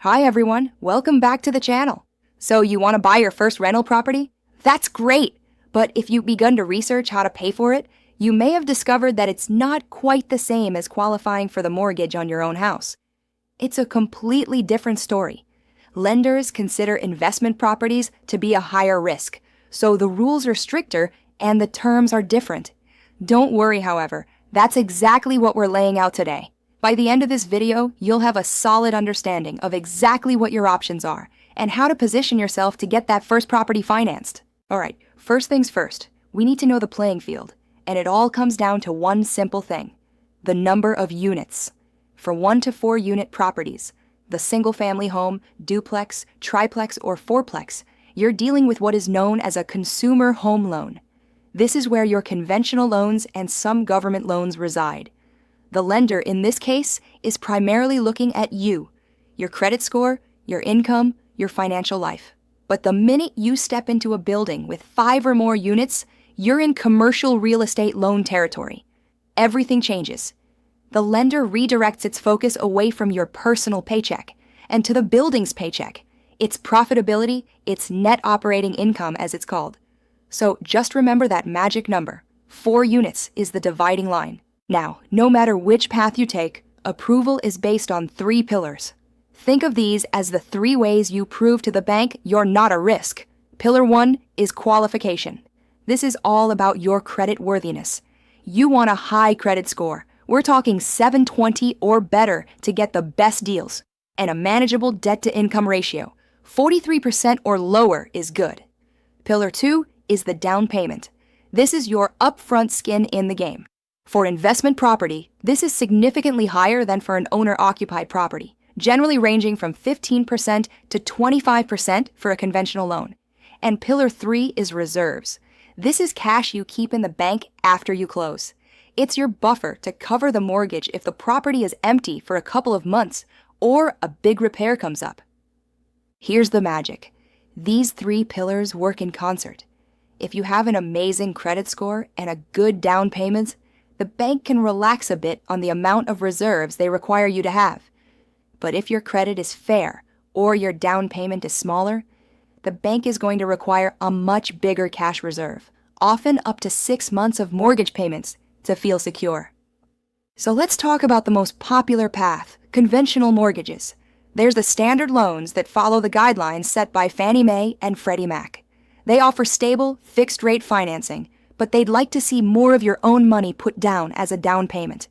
Hi everyone, welcome back to the channel. So you want to buy your first rental property? That's great! But if you've begun to research how to pay for it, you may have discovered that it's not quite the same as qualifying for the mortgage on your own house. It's a completely different story. Lenders consider investment properties to be a higher risk, so the rules are stricter and the terms are different. Don't worry, however, that's exactly what we're laying out today. By the end of this video, you'll have a solid understanding of exactly what your options are and how to position yourself to get that first property financed. Alright, first things first, we need to know the playing field, and it all comes down to one simple thing: the number of units. For 1 to 4 unit properties, the single-family home, duplex, triplex, or fourplex, you're dealing with what is known as a consumer home loan. This is where your conventional loans and some government loans reside. The lender in this case is primarily looking at you, your credit score, your income, your financial life. But the minute you step into a building with 5 or more units, you're in commercial real estate loan territory. Everything changes. The lender redirects its focus away from your personal paycheck and to the building's paycheck, its profitability, its net operating income as it's called. So just remember that magic number. 4 units is the dividing line. Now, no matter which path you take, approval is based on 3 pillars. Think of these as the 3 ways you prove to the bank you're not a risk. Pillar 1 is qualification. This is all about your credit worthiness. You want a high credit score. We're talking 720 or better to get the best deals, and a manageable debt-to-income ratio. 43% or lower is good. Pillar 2 is the down payment. This is your upfront skin in the game. For investment property, this is significantly higher than for an owner-occupied property, generally ranging from 15% to 25% for a conventional loan. And Pillar 3 is reserves. This is cash you keep in the bank after you close. It's your buffer to cover the mortgage if the property is empty for a couple of months or a big repair comes up. Here's the magic. These 3 pillars work in concert. If you have an amazing credit score and a good down payment, the bank can relax a bit on the amount of reserves they require you to have. But if your credit is fair or your down payment is smaller, the bank is going to require a much bigger cash reserve, often up to 6 months of mortgage payments, to feel secure. So let's talk about the most popular path, conventional mortgages. There's the standard loans that follow the guidelines set by Fannie Mae and Freddie Mac. They offer stable, fixed-rate financing, but they'd like to see more of your own money put down as a down payment.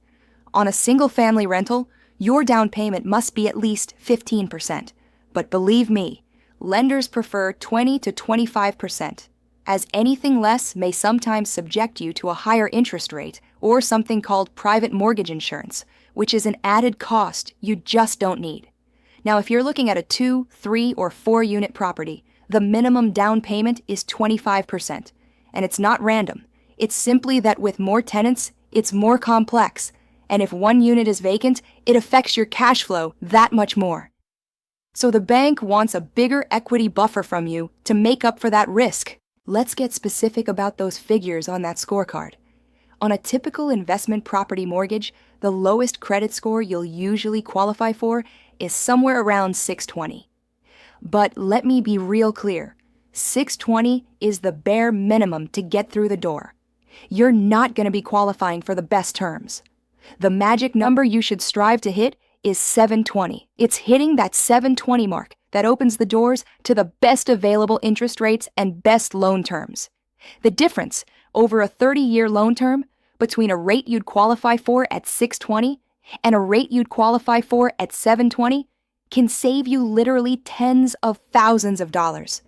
On a single-family rental, your down payment must be at least 15%. But believe me, lenders prefer 20 to 25%, as anything less may sometimes subject you to a higher interest rate or something called private mortgage insurance, which is an added cost you just don't need. Now, if you're looking at a 2, 3, or 4 unit property, the minimum down payment is 25%. And it's not random. It's simply that with more tenants, it's more complex. And if 1 unit is vacant, it affects your cash flow that much more. So the bank wants a bigger equity buffer from you to make up for that risk. Let's get specific about those figures on that scorecard. On a typical investment property mortgage, the lowest credit score you'll usually qualify for is somewhere around 620. But let me be real clear. 620 is the bare minimum to get through the door. You're not going to be qualifying for the best terms. The magic number you should strive to hit is 720. It's hitting that 720 mark that opens the doors to the best available interest rates and best loan terms. The difference over a 30-year loan term between a rate you'd qualify for at 620 and a rate you'd qualify for at 720 can save you literally tens of thousands of dollars.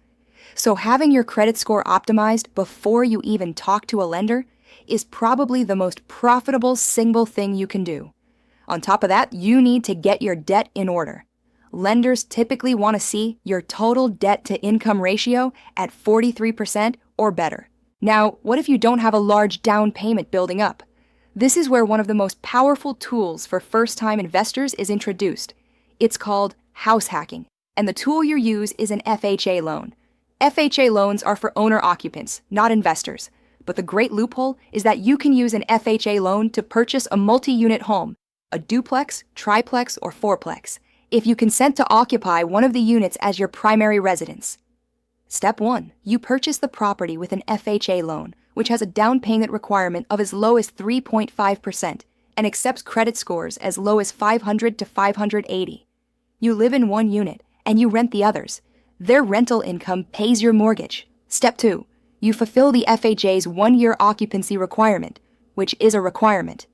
So having your credit score optimized before you even talk to a lender is probably the most profitable single thing you can do. On top of that, you need to get your debt in order. Lenders typically want to see your total debt-to-income ratio at 43% or better. Now, what if you don't have a large down payment building up? This is where one of the most powerful tools for first-time investors is introduced. It's called house hacking, and the tool you use is an FHA loan. FHA loans are for owner-occupants, not investors. But the great loophole is that you can use an FHA loan to purchase a multi-unit home, a duplex, triplex, or fourplex, if you consent to occupy one of the units as your primary residence. Step 1. You purchase the property with an FHA loan, which has a down payment requirement of as low as 3.5% and accepts credit scores as low as 500 to 580. You live in one unit and you rent the others. Their rental income pays your mortgage. Step 2. You fulfill the FHA's 1-year occupancy requirement, which is a requirement.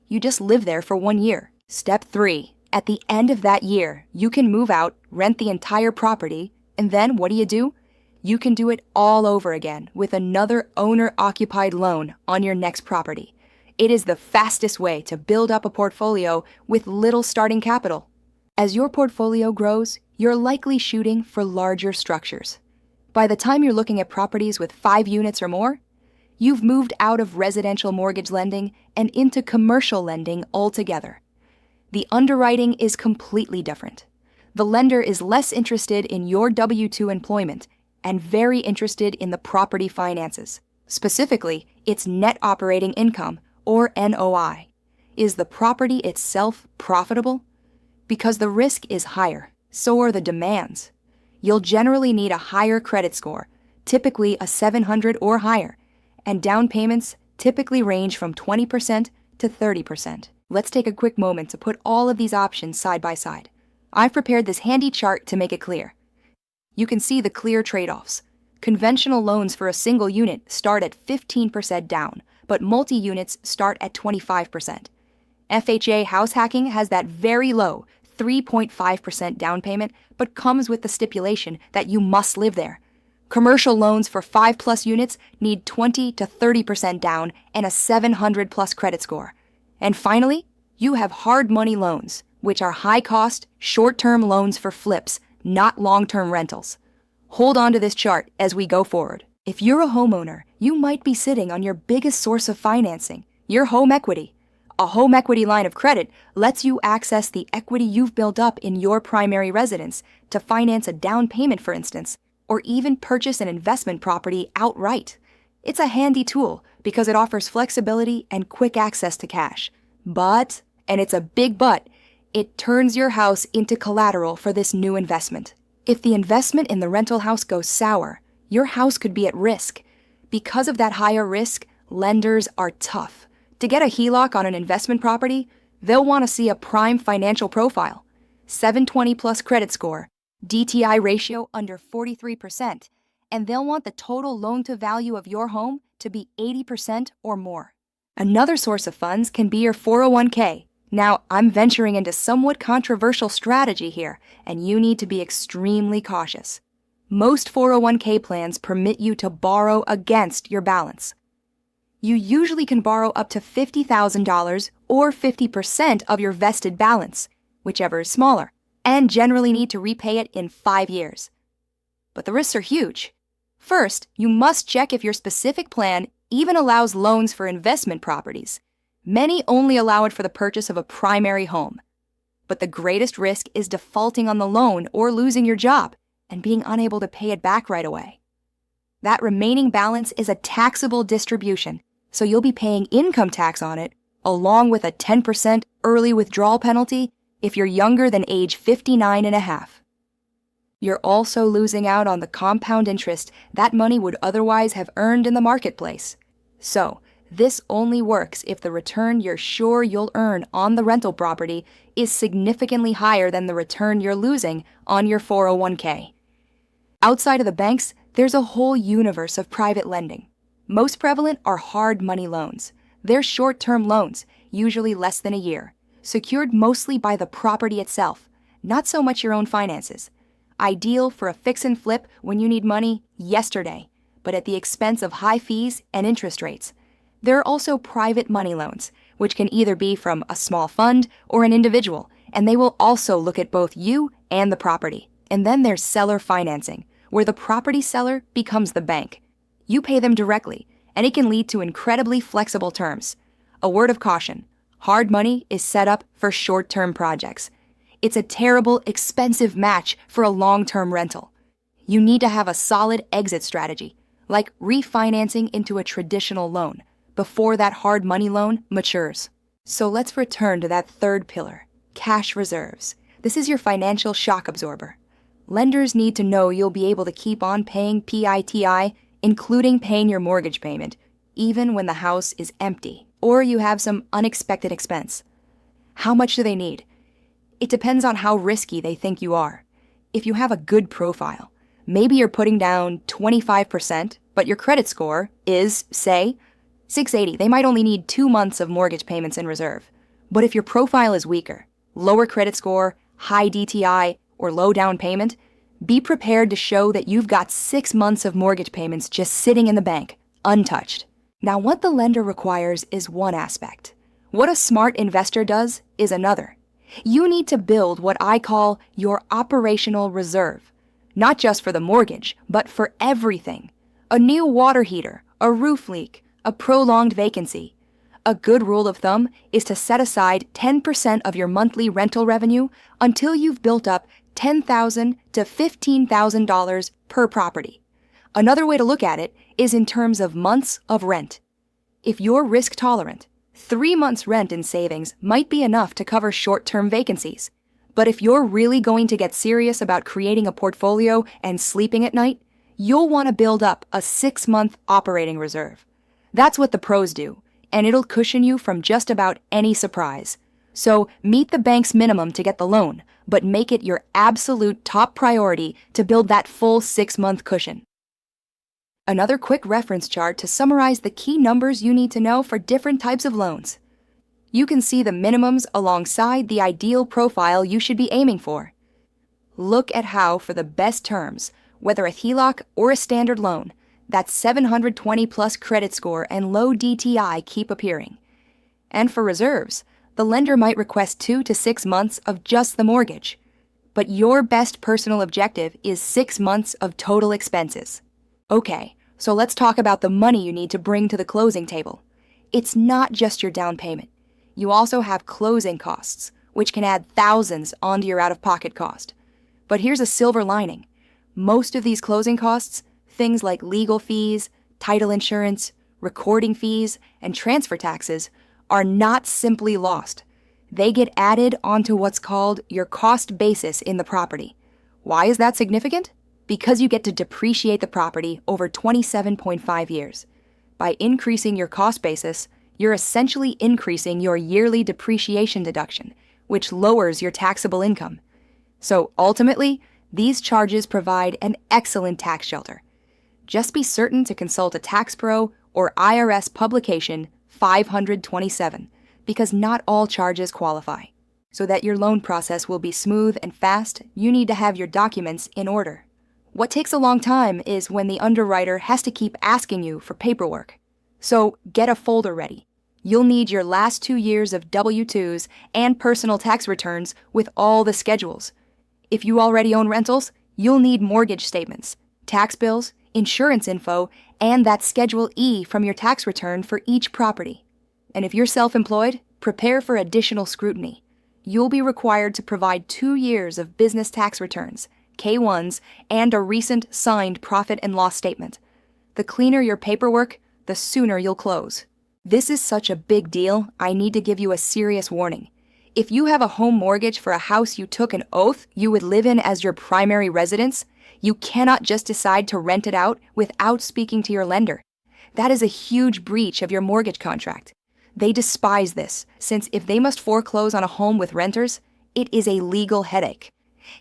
You just live there for 1 year. Step 3. At the end of that year, you can move out, rent the entire property, and then what do? You can do it all over again with another owner-occupied loan on your next property. It is the fastest way to build up a portfolio with little starting capital. As your portfolio grows, you're likely shooting for larger structures. By the time you're looking at properties with 5 units or more, you've moved out of residential mortgage lending and into commercial lending altogether. The underwriting is completely different. The lender is less interested in your W-2 employment and very interested in the property finances. Specifically, its net operating income, or NOI. Is the property itself profitable? Because the risk is higher, so are the demands. You'll generally need a higher credit score, typically a 700 or higher, and down payments typically range from 20% to 30%. Let's take a quick moment to put all of these options side by side. I've prepared this handy chart to make it clear. You can see the clear trade-offs. Conventional loans for a single unit start at 15% down, but multi-units start at 25%. FHA house hacking has that very low 3.5% down payment, but comes with the stipulation that you must live there. Commercial loans for 5+ units need 20 to 30% down and a 700+ credit score. And finally, you have hard money loans, which are high-cost, short-term loans for flips, not long-term rentals. Hold on to this chart as we go forward. If you're a homeowner, you might be sitting on your biggest source of financing, your home equity. A home equity line of credit lets you access the equity you've built up in your primary residence to finance a down payment, for instance, or even purchase an investment property outright. It's a handy tool because it offers flexibility and quick access to cash. But, and it's a big but, it turns your house into collateral for this new investment. If the investment in the rental house goes sour, your house could be at risk. Because of that higher risk, lenders are tough. To get a HELOC on an investment property, they'll want to see a prime financial profile, 720+ credit score, DTI ratio under 43%, and they'll want the total loan-to-value of your home to be 80% or more. Another source of funds can be your 401k. Now, I'm venturing into somewhat controversial strategy here, and you need to be extremely cautious. Most 401k plans permit you to borrow against your balance. You usually can borrow up to $50,000 or 50% of your vested balance, whichever is smaller, and generally need to repay it in 5 years. But the risks are huge. First, you must check if your specific plan even allows loans for investment properties. Many only allow it for the purchase of a primary home. But the greatest risk is defaulting on the loan or losing your job and being unable to pay it back right away. That remaining balance is a taxable distribution, so you'll be paying income tax on it, along with a 10% early withdrawal penalty if you're younger than age 59 and a half. You're also losing out on the compound interest that money would otherwise have earned in the marketplace. So, this only works if the return you're sure you'll earn on the rental property is significantly higher than the return you're losing on your 401k. Outside of the banks, there's a whole universe of private lending. Most prevalent are hard money loans. They're short-term loans, usually less than a year, secured mostly by the property itself, not so much your own finances. Ideal for a fix and flip when you need money yesterday, but at the expense of high fees and interest rates. There are also private money loans, which can either be from a small fund or an individual, and they will also look at both you and the property. And then there's seller financing, where the property seller becomes the bank. You pay them directly, and it can lead to incredibly flexible terms. A word of caution, hard money is set up for short-term projects. It's a terrible, expensive match for a long-term rental. You need to have a solid exit strategy, like refinancing into a traditional loan, before that hard money loan matures. So let's return to that third pillar, cash reserves. This is your financial shock absorber. Lenders need to know you'll be able to keep on paying PITI, including paying your mortgage payment, even when the house is empty, or you have some unexpected expense. How much do they need? It depends on how risky they think you are. If you have a good profile, maybe you're putting down 25%, but your credit score is, say, 680. They might only need 2 months of mortgage payments in reserve. But if your profile is weaker, lower credit score, high DTI, or low down payment, be prepared to show that you've got 6 months of mortgage payments just sitting in the bank, untouched. Now, what the lender requires is one aspect. What a smart investor does is another. You need to build what I call your operational reserve, not just for the mortgage, but for everything. A new water heater, a roof leak, a prolonged vacancy. A good rule of thumb is to set aside 10% of your monthly rental revenue until you've built up $10,000 to $15,000 per property. Another way to look at it is in terms of months of rent. If you're risk tolerant, 3 months' rent in savings might be enough to cover short-term vacancies. But if you're really going to get serious about creating a portfolio and sleeping at night, you'll want to build up a 6-month operating reserve. That's what the pros do, and it'll cushion you from just about any surprise. So meet the bank's minimum to get the loan, but make it your absolute top priority to build that full 6-month cushion. Another quick reference chart to summarize the key numbers you need to know for different types of loans. You can see the minimums alongside the ideal profile you should be aiming for. Look at how, for the best terms, whether a HELOC or a standard loan, that 720 plus credit score and low DTI keep appearing. And for reserves, the lender might request 2 to 6 months of just the mortgage. But your best personal objective is 6 months of total expenses. Okay, so let's talk about the money you need to bring to the closing table. It's not just your down payment. You also have closing costs, which can add thousands onto your out-of-pocket cost. But here's a silver lining. Most of these closing costs, things like legal fees, title insurance, recording fees, and transfer taxes, are not simply lost. They get added onto what's called your cost basis in the property. Why is that significant? Because you get to depreciate the property over 27.5 years. By increasing your cost basis, you're essentially increasing your yearly depreciation deduction, which lowers your taxable income. So ultimately, these charges provide an excellent tax shelter. Just be certain to consult a tax pro or IRS publication 527, because not all charges qualify. So that your loan process will be smooth and fast, you need to have your documents in order. What takes a long time is when the underwriter has to keep asking you for paperwork. So get a folder ready. You'll need your last 2 years of W-2s and personal tax returns with all the schedules. If you already own rentals, you'll need mortgage statements, tax bills, insurance info, and that Schedule E from your tax return for each property. And if you're self-employed, prepare for additional scrutiny. You'll be required to provide 2 years of business tax returns, K-1s, and a recent signed profit and loss statement. The cleaner your paperwork, the sooner you'll close. This is such a big deal, I need to give you a serious warning. If you have a home mortgage for a house you took an oath you would live in as your primary residence, you cannot just decide to rent it out without speaking to your lender. That is a huge breach of your mortgage contract. They despise this, since if they must foreclose on a home with renters, it is a legal headache.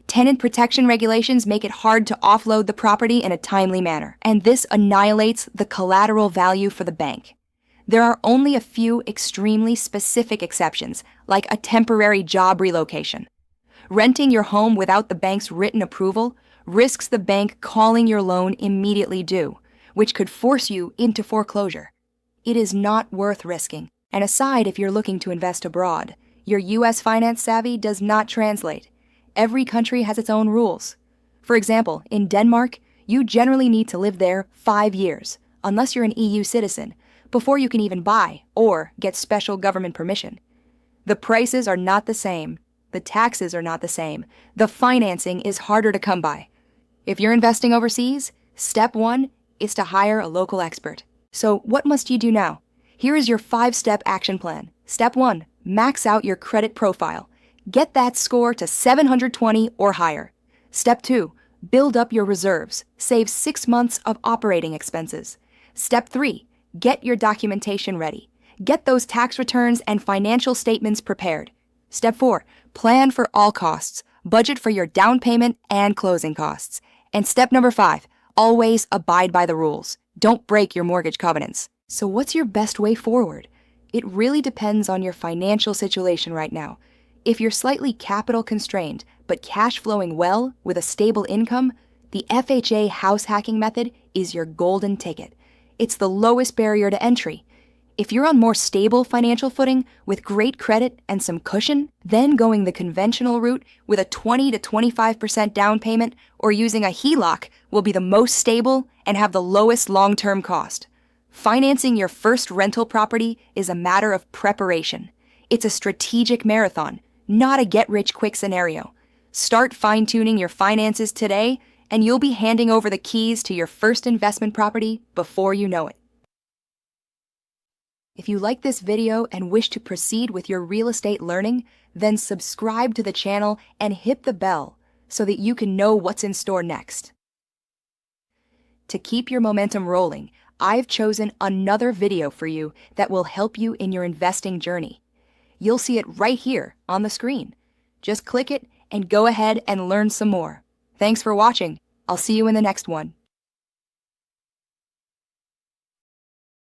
Tenant protection regulations make it hard to offload the property in a timely manner, and this annihilates the collateral value for the bank. There are only a few extremely specific exceptions, like a temporary job relocation. Renting your home without the bank's written approval risks the bank calling your loan immediately due, which could force you into foreclosure. It is not worth risking. And aside if you're looking to invest abroad, your U.S. finance savvy does not translate. Every country has its own rules. For example, in Denmark, you generally need to live there 5 years, unless you're an EU citizen, before you can even buy or get special government permission. The prices are not the same. The taxes are not the same. The financing is harder to come by. If you're investing overseas, step 1 is to hire a local expert. So what must you do now? Here is your 5-step action plan. Step 1, max out your credit profile. Get that score to 720 or higher. Step 2. Build up your reserves. Save 6 months of operating expenses. Step 3. Get your documentation ready. Get those tax returns and financial statements prepared. Step 4. Plan for all costs. Budget for your down payment and closing costs. And step number 5. Always abide by the rules. Don't break your mortgage covenants. So what's your best way forward? It really depends on your financial situation right now. If you're slightly capital constrained, but cash flowing well with a stable income, the FHA house hacking method is your golden ticket. It's the lowest barrier to entry. If you're on more stable financial footing with great credit and some cushion, then going the conventional route with a 20 to 25% down payment or using a HELOC will be the most stable and have the lowest long-term cost. Financing your first rental property is a matter of preparation. It's a strategic marathon, not a get-rich-quick scenario. Start fine-tuning your finances today, and you'll be handing over the keys to your first investment property before you know it. If you like this video and wish to proceed with your real estate learning, then subscribe to the channel and hit the bell so that you can know what's in store next. To keep your momentum rolling, I've chosen another video for you that will help you in your investing journey. You'll see it right here on the screen. Just click it and go ahead and learn some more. Thanks for watching. I'll see you in the next one.